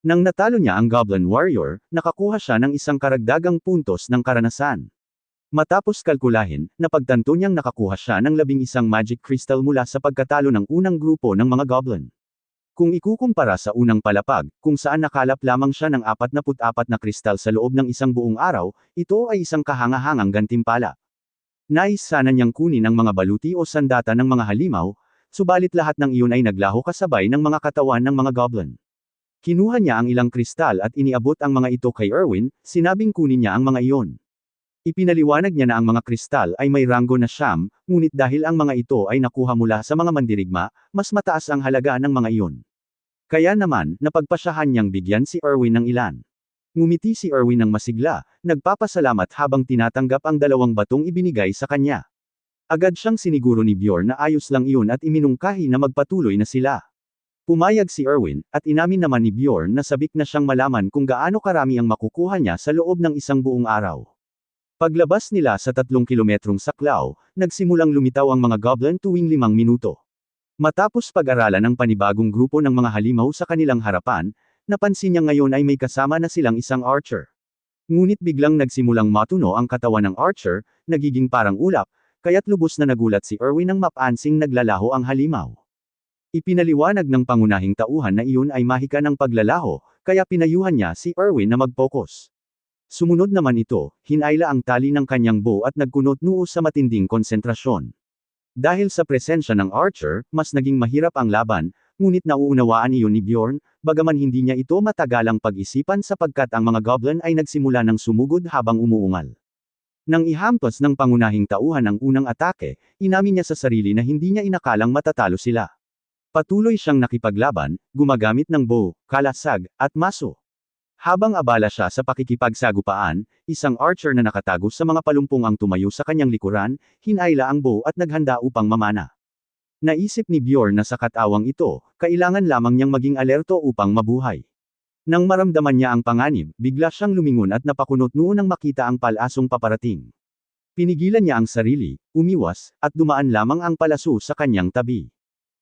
Nang natalo niya ang Goblin Warrior, nakakuha siya ng isang karagdagang puntos ng karanasan. Matapos kalkulahin, napagtanto niyang nakakuha siya ng 11 magic crystal mula sa pagkatalo ng unang grupo ng mga goblin. Kung ikukumpara sa unang palapag, kung saan nakalap lamang siya ng 44 na kristal sa loob ng isang buong araw, ito ay isang kahangahangang gantimpala. Nais sana niyang kunin ang mga baluti o sandata ng mga halimaw, subalit lahat ng iyon ay naglaho kasabay ng mga katawan ng mga goblin. Kinuha niya ang ilang kristal at iniabot ang mga ito kay Erwin, sinabing kunin niya ang mga iyon. Ipinaliwanag niya na ang mga kristal ay may ranggo na siyam, ngunit dahil ang mga ito ay nakuha mula sa mga mandirigma, mas mataas ang halaga ng mga iyon. Kaya naman, napagpasyahan niyang bigyan si Erwin ng ilan. Ngumiti si Erwin ng masigla, nagpapasalamat habang tinatanggap ang 2 batong ibinigay sa kanya. Agad siyang siniguro ni Bjorn na ayos lang iyon at iminungkahi na magpatuloy na sila. Pumayag si Erwin, at inamin naman ni Bjorn na sabik na siyang malaman kung gaano karami ang makukuha niya sa loob ng isang buong araw. Paglabas nila sa 3 kilometrong saklaw, nagsimulang lumitaw ang mga goblin tuwing 5 minuto. Matapos pag-aralan ang panibagong grupo ng mga halimaw sa kanilang harapan, napansin niya ngayon ay may kasama na silang isang archer. Ngunit biglang nagsimulang matuno ang katawan ng archer, nagiging parang ulap, kaya't lubos na nagulat si Erwin nang mapansing naglalaho ang halimaw. Ipinaliwanag ng pangunahing tauhan na iyon ay mahika ng paglalaho, kaya pinayuhan niya si Erwin na mag-focus. Sumunod naman ito, hinayla ang tali ng kanyang bow at nagkunot-noo sa matinding konsentrasyon. Dahil sa presensya ng archer, mas naging mahirap ang laban, ngunit nauunawaan iyon ni Bjorn, bagaman hindi niya ito matagalang pag-isipan sapagkat ang mga goblin ay nagsimula ng sumugod habang umuungal. Nang ihampas ng pangunahing tauhan ang unang atake, inamin niya sa sarili na hindi niya inakalang matatalo sila. Patuloy siyang nakipaglaban, gumagamit ng bow, kalasag, at maso. Habang abala siya sa pakikipagsagupaan, isang archer na nakatago sa mga palumpong ang tumayo sa kanyang likuran, hinayla ang bow at naghanda upang mamana. Naisip ni Bjorn na sa katawang ito, kailangan lamang niyang maging alerto upang mabuhay. Nang maramdaman niya ang panganib, bigla siyang lumingon at napakunot-noo nang makita ang palasong paparating. Pinigilan niya ang sarili, umiwas, at dumaan lamang ang palaso sa kanyang tabi.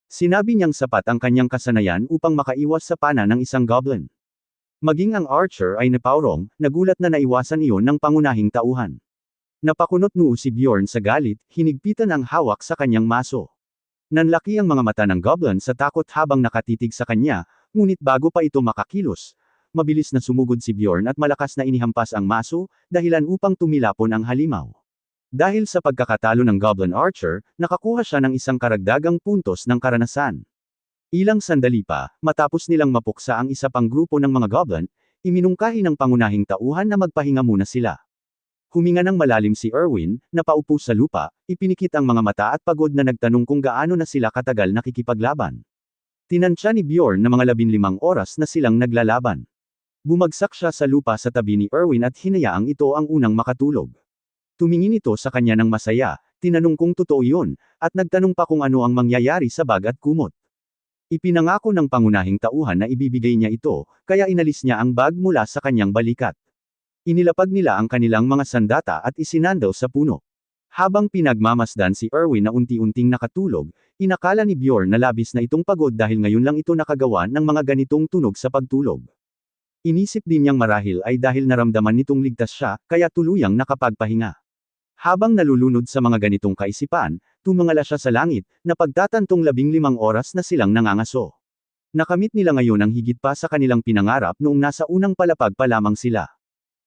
Sinabi niyang sapat ang kanyang kasanayan upang makaiwas sa pana ng isang goblin. Maging ang archer ay napaurong, nagulat na naiwasan iyon ng pangunahing tauhan. Napakunot-noo si Bjorn sa galit, hinigpitan ang hawak sa kanyang maso. Nanlaki ang mga mata ng goblin sa takot habang nakatitig sa kanya, ngunit bago pa ito makakilos, mabilis na sumugod si Bjorn at malakas na inihampas ang maso, dahilan upang tumilapon ang halimaw. Dahil sa pagkakatalo ng Goblin Archer, nakakuha siya ng isang karagdagang puntos ng karanasan. Ilang sandali pa, matapos nilang mapuksa ang isa pang grupo ng mga goblin, iminungkahi ng pangunahing tauhan na magpahinga muna sila. Huminga ng malalim si Erwin, napaupo sa lupa, ipinikit ang mga mata at pagod na nagtanong kung gaano na sila katagal nakikipaglaban. Tinansya ni Bjorn na mga 15 oras na silang naglalaban. Bumagsak siya sa lupa sa tabi ni Erwin at hinayaang ito ang unang makatulog. Tumingin ito sa kanya ng masaya, tinanong kung totoo yun, at nagtanong pa kung ano ang mangyayari sa bag at kumot. Ipinangako ng pangunahing tauhan na ibibigay niya ito, kaya inalis niya ang bag mula sa kanyang balikat. Inilapag nila ang kanilang mga sandata at isinandal sa puno. Habang pinagmamasdan si Erwin na unti-unting nakatulog, inakala ni Bjorn na labis na itong pagod dahil ngayon lang ito nakagawa ng mga ganitong tunog sa pagtulog. Inisip din niyang marahil ay dahil naramdaman nitong ligtas siya, kaya tuluyang nakapagpahinga. Habang nalulunod sa mga ganitong kaisipan, tumingala siya sa langit, na pagtatantong 15 oras na silang nangangaso. Nakamit nila ngayon ang higit pa sa kanilang pinangarap noong nasa unang palapag pa lamang sila.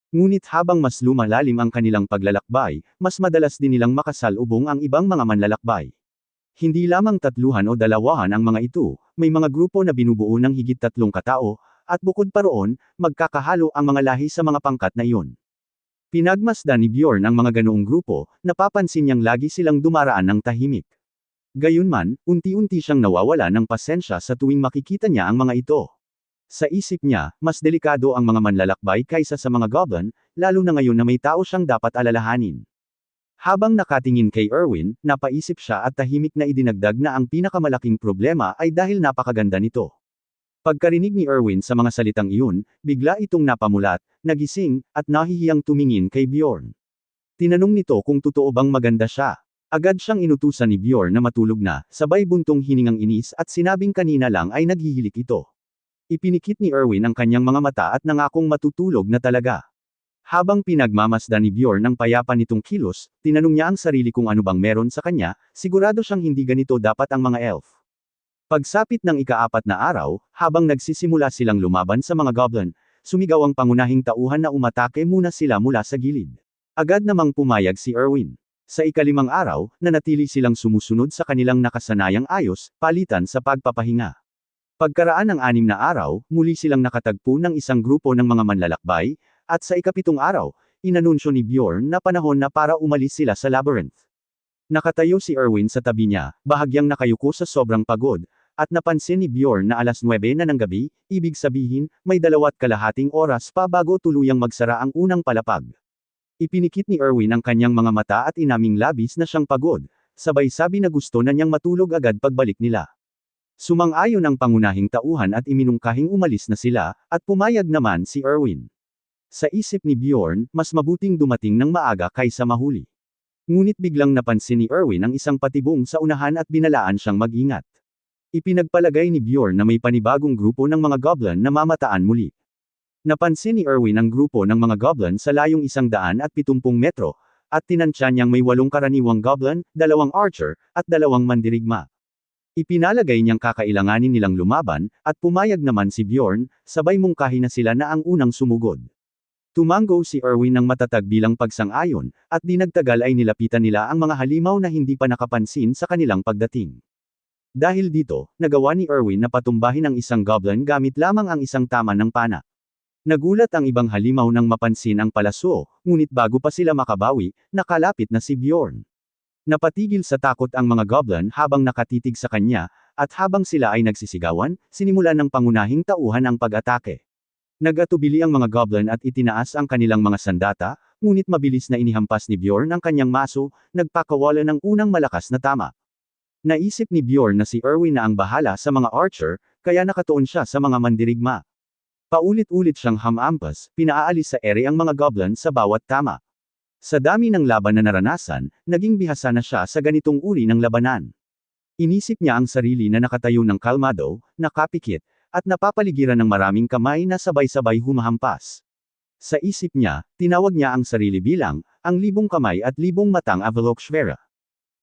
Ngunit habang mas lumalalim ang kanilang paglalakbay, mas madalas din nilang makasalubong ang ibang mga manlalakbay. Hindi lamang 3 o 2 ang mga ito, may mga grupo na binubuo ng higit 3 katao, at bukod pa roon, magkakahalo ang mga lahi sa mga pangkat na iyon. Pinagmasdan ni Bjorn ang mga ganoong grupo, napapansin niyang lagi silang dumaraan ng tahimik. Gayunman, unti-unti siyang nawawala ng pasensya sa tuwing makikita niya ang mga ito. Sa isip niya, mas delikado ang mga manlalakbay kaysa sa mga goblin, lalo na ngayon na may tao siyang dapat alalahanin. Habang nakatingin kay Erwin, napaisip siya at tahimik na idinagdag na ang pinakamalaking problema ay dahil napakaganda nito. Pagkarinig ni Erwin sa mga salitang iyon, bigla itong napamulat, nagising, at nahihiyang tumingin kay Bjorn. Tinanong nito kung totoo bang maganda siya. Agad siyang inutusan ni Bjorn na matulog na, sabay buntong hiningang inis at sinabing kanina lang ay naghihilik ito. Ipinikit ni Erwin ang kanyang mga mata at nangakong matutulog na talaga. Habang pinagmamasdan ni Bjorn ang payapa nitong kilos, tinanong niya ang sarili kung ano bang meron sa kanya, sigurado siyang hindi ganito dapat ang mga elf. Pagsapit ng ika-4 na araw, habang nagsisimula silang lumaban sa mga goblin, sumigaw ang pangunahing tauhan na umatake muna sila mula sa gilid. Agad namang pumayag si Erwin. Sa ika-5 araw, nanatili silang sumusunod sa kanilang nakasanayang ayos, palitan sa pagpapahinga. Pagkaraan ng 6 na araw, muli silang nakatagpo ng isang grupo ng mga manlalakbay, at sa ika-7 araw, inanunsyo ni Bjorn na panahon na para umalis sila sa labyrinth. Nakatayo si Erwin sa tabi niya, bahagyang nakayuko sa sobrang pagod, at napansin ni Bjorn na alas 9 na ng gabi, ibig sabihin, may 2.5 oras pa bago tuluyang magsara ang unang palapag. Ipinikit ni Erwin ang kanyang mga mata at inaming labis na siyang pagod, sabay sabi na gusto na niyang matulog agad pagbalik nila. Sumang-ayon ang pangunahing tauhan at iminungkahing umalis na sila, at pumayag naman si Erwin. Sa isip ni Bjorn, mas mabuting dumating ng maaga kaysa mahuli. Ngunit biglang napansin ni Erwin ang isang patibong sa unahan at binalaan siyang mag-ingat. Ipinagpalagay ni Bjorn na may panibagong grupo ng mga goblin na mamataan muli. Napansin ni Erwin ang grupo ng mga goblin sa layong 170 metro, at tinansya niyang may 8 karaniwang goblin, 2 archer, at 2 mandirigma. Ipinalagay niyang kakailanganin nilang lumaban, at pumayag naman si Bjorn, sabay mungkahi na sila na ang unang sumugod. Tumango si Erwin ng matatag bilang pagsang-ayon, at di nagtagal ay nilapitan nila ang mga halimaw na hindi pa nakapansin sa kanilang pagdating. Dahil dito, nagawa ni Erwin na patumbahin ang isang goblin gamit lamang ang isang tama ng pana. Nagulat ang ibang halimaw nang mapansin ang palaso, ngunit bago pa sila makabawi, nakalapit na si Bjorn. Napatigil sa takot ang mga goblin habang nakatitig sa kanya, at habang sila ay nagsisigawan, sinimulan ng pangunahing tauhan ang pag-atake. Nag-atubili ang mga goblin at itinaas ang kanilang mga sandata, ngunit mabilis na inihampas ni Bjorn ang kanyang maso, nagpakawala ng unang malakas na tama. Naisip ni Bjorn na si Erwin na ang bahala sa mga archer, kaya nakatuon siya sa mga mandirigma. Paulit-ulit siyang hamampas, pinaalis sa ere ang mga goblin sa bawat tama. Sa dami ng laban na naranasan, naging bihasa na siya sa ganitong uri ng labanan. Inisip niya ang sarili na nakatayo ng kalmado, nakapikit, at napapaligiran ng maraming kamay na sabay-sabay humahampas. Sa isip niya, tinawag niya ang sarili bilang, ang 1000 kamay at 1000 matang Avalokshvera.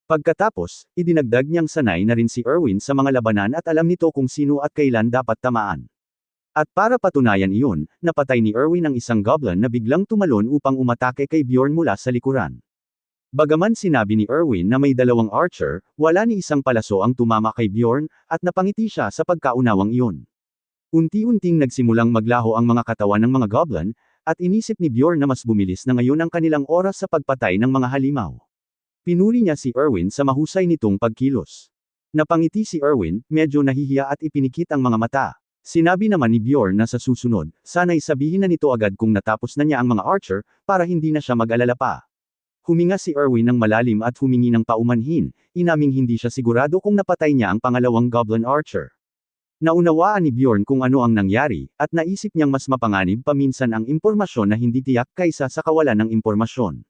Pagkatapos, idinagdag niyang sanay na rin si Erwin sa mga labanan at alam nito kung sino at kailan dapat tamaan. At para patunayan iyon, napatay ni Erwin ang isang goblin na biglang tumalon upang umatake kay Bjorn mula sa likuran. Bagaman sinabi ni Erwin na may 2 archer, wala ni isang palaso ang tumama kay Bjorn, at napangiti siya sa pagkaunawang iyon. Unti-unting nagsimulang maglaho ang mga katawan ng mga goblin, at inisip ni Bjorn na mas bumilis na ngayon ang kanilang oras sa pagpatay ng mga halimaw. Pinuri niya si Erwin sa mahusay nitong pagkilos. Napangiti si Erwin, medyo nahihiya at ipinikit ang mga mata. Sinabi naman ni Bjorn na sa susunod, sana'y sabihin na nito agad kung natapos na niya ang mga archer, para hindi na siya mag-alala pa. Huminga si Erwin ng malalim at humingi ng paumanhin, inaming hindi siya sigurado kung napatay niya ang pangalawang goblin archer. Naunawaan ni Bjorn kung ano ang nangyari, at naisip niyang mas mapanganib paminsan ang impormasyon na hindi tiyak kaysa sa kawalan ng impormasyon.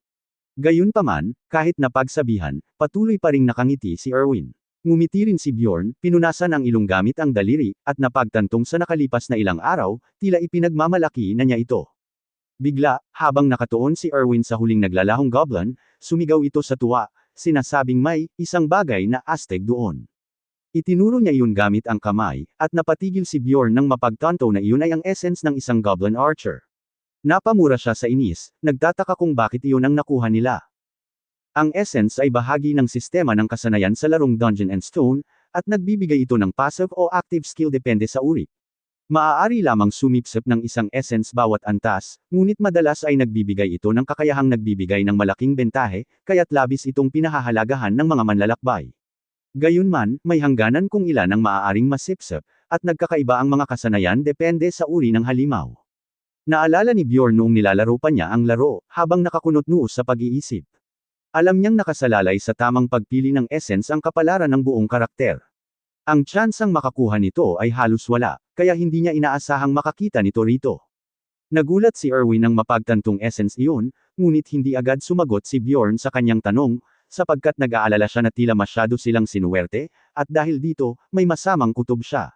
Gayunpaman, kahit napagsabihan, patuloy pa ring nakangiti si Erwin. Ngumiti rin si Bjorn, pinunasan ang ilong gamit ang daliri, at napagtantong sa nakalipas na ilang araw, tila ipinagmamalaki na niya ito. Bigla, habang nakatuon si Erwin sa huling naglalahong goblin, sumigaw ito sa tuwa, sinasabing may isang bagay na astig doon. Itinuro niya iyon gamit ang kamay, at napatigil si Bjorn nang mapagtanto na iyon ay ang essence ng isang goblin archer. Napamura siya sa inis, nagtataka kung bakit iyon ang nakuha nila. Ang essence ay bahagi ng sistema ng kasanayan sa larong Dungeon and Stone, at nagbibigay ito ng passive o active skill depende sa uri. Maaari lamang sumipsip ng isang essence bawat antas, ngunit madalas ay nagbibigay ito ng kakayahang nagbibigay ng malaking bentahe, kaya't labis itong pinahahalagahan ng mga manlalakbay. Gayunman, may hangganan kung ilan ang maaaring masipsip, at nagkakaiba ang mga kasanayan depende sa uri ng halimaw. Naalala ni Bjorn noong nilalaro pa niya ang laro, habang nakakunot-noo sa pag-iisip. Alam niyang nakasalalay sa tamang pagpili ng essence ang kapalaran ng buong karakter. Ang tsansang makakuha nito ay halos wala, kaya hindi niya inaasahang makakita nito rito. Nagulat si Erwin nang mapagtantong essence iyon, ngunit hindi agad sumagot si Bjorn sa kanyang tanong, sapagkat nag-aalala siya na tila masyado silang sinuwerte, at dahil dito, may masamang kutob siya.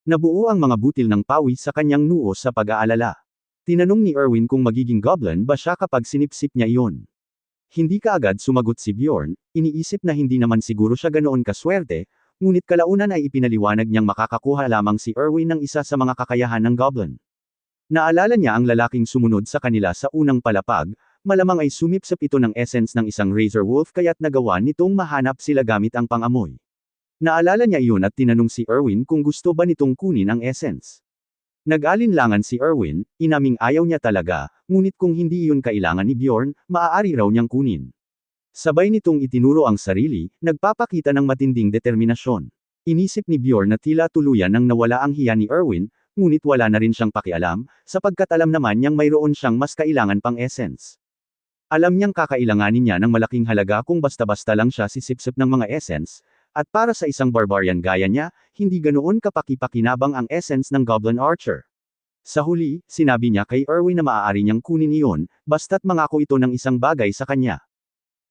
Nabuo ang mga butil ng pawis sa kanyang noo sa pag-aalala. Tinanong ni Erwin kung magiging goblin ba siya kapag sinipsip niya iyon. Hindi kaagad sumagot si Bjorn, iniisip na hindi naman siguro siya ganoon kaswerte, ngunit kalaunan ay ipinaliwanag niyang makakakuha lamang si Erwin ng isa sa mga kakayahan ng goblin. Naalala niya ang lalaking sumunod sa kanila sa unang palapag, malamang ay sumipsip ito ng essence ng isang Razor Wolf kaya't nagawa nitong mahanap sila gamit ang pangamoy. Naalala niya iyon at tinanong si Erwin kung gusto ba nitong kunin ang essence. Nag-alinlangan si Erwin, inaming ayaw niya talaga, ngunit kung hindi iyon kailangan ni Bjorn, maaari raw niyang kunin. Sabay nitong itinuro ang sarili, nagpapakita ng matinding determinasyon. Inisip ni Bjorn na tila tuluyan nang nawala ang hiya ni Erwin, ngunit wala na rin siyang pakialam, sapagkat alam naman niyang mayroon siyang mas kailangan pang essence. Alam niyang kakailanganin niya ng malaking halaga kung basta-basta lang siya sisipsip ng mga essence, at para sa isang barbarian gaya niya, hindi ganoon kapaki-pakinabang ang essence ng Goblin Archer. Sa huli, sinabi niya kay Erwin na maaari niyang kunin iyon, basta't mangako ito ng isang bagay sa kanya.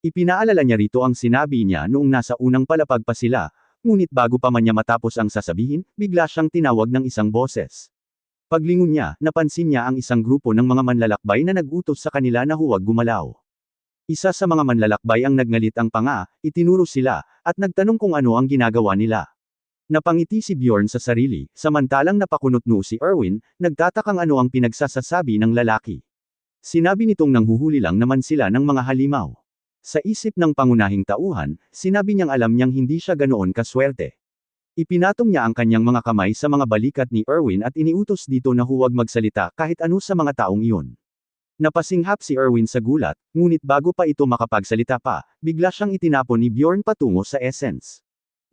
Ipinaalala niya rito ang sinabi niya noong nasa unang palapag pa sila, ngunit bago pa man niya matapos ang sasabihin, bigla siyang tinawag ng isang boses. Paglingon niya, napansin niya ang isang grupo ng mga manlalakbay na nag-utos sa kanila na huwag gumalaw. Isa sa mga manlalakbay ang nagngalit ang panga, itinuro sila, at nagtanong kung ano ang ginagawa nila. Napangiti si Bjorn sa sarili, samantalang napakunot noo si Erwin, nagtatakang ano ang pinagsasasabi ng lalaki. Sinabi nitong nanghuhuli lang naman sila ng mga halimaw. Sa isip ng pangunahing tauhan, sinabi niyang alam niyang hindi siya ganoon kaswerte. Ipinatong niya ang kanyang mga kamay sa mga balikat ni Erwin at iniutos dito na huwag magsalita kahit ano sa mga taong iyon. Napasinghap si Erwin sa gulat, ngunit bago pa ito makapagsalita pa, bigla siyang itinapon ni Bjorn patungo sa essence.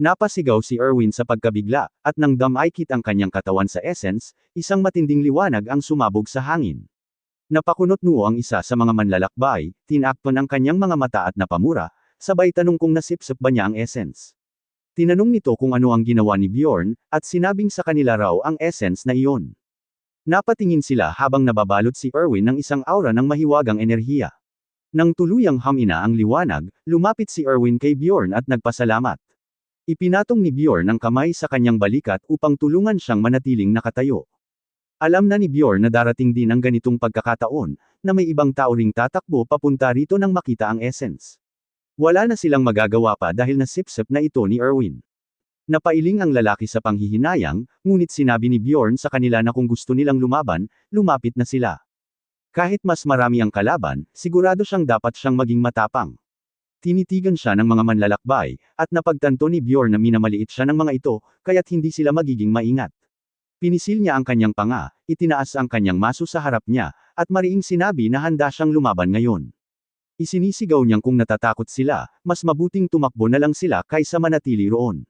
Napasigaw si Erwin sa pagkabigla, at nang damaykit ang kanyang katawan sa essence, isang matinding liwanag ang sumabog sa hangin. Napakunot noo ang isa sa mga manlalakbay, tinakpan ang kanyang mga mata at napamura, sabay tanong kung nasipsip ba niya ang essence. Tinanong nito kung ano ang ginawa ni Bjorn, at sinabing sa kanila raw ang essence na iyon. Napatingin sila habang nababalot si Erwin ng isang aura ng mahiwagang enerhiya. Nang tuluyang hamina ang liwanag, lumapit si Erwin kay Bjorn at nagpasalamat. Ipinatong ni Bjorn ang kamay sa kanyang balikat upang tulungan siyang manatiling nakatayo. Alam na ni Bjorn na darating din ang ganitong pagkakataon, na may ibang tao ring tatakbo papunta rito nang makita ang essence. Wala na silang magagawa pa dahil nasipsip na ito ni Erwin. Napailing ang lalaki sa panghihinayang, ngunit sinabi ni Bjorn sa kanila na kung gusto nilang lumaban, lumapit na sila. Kahit mas marami ang kalaban, sigurado siyang dapat siyang maging matapang. Tinitigan siya ng mga manlalakbay, at napagtanto ni Bjorn na minamaliit siya ng mga ito, kaya't hindi sila magiging maingat. Pinisil niya ang kanyang panga, itinaas ang kanyang maso sa harap niya, at mariing sinabi na handa siyang lumaban ngayon. Isinisigaw niyang kung natatakot sila, mas mabuting tumakbo na lang sila kaysa manatili roon.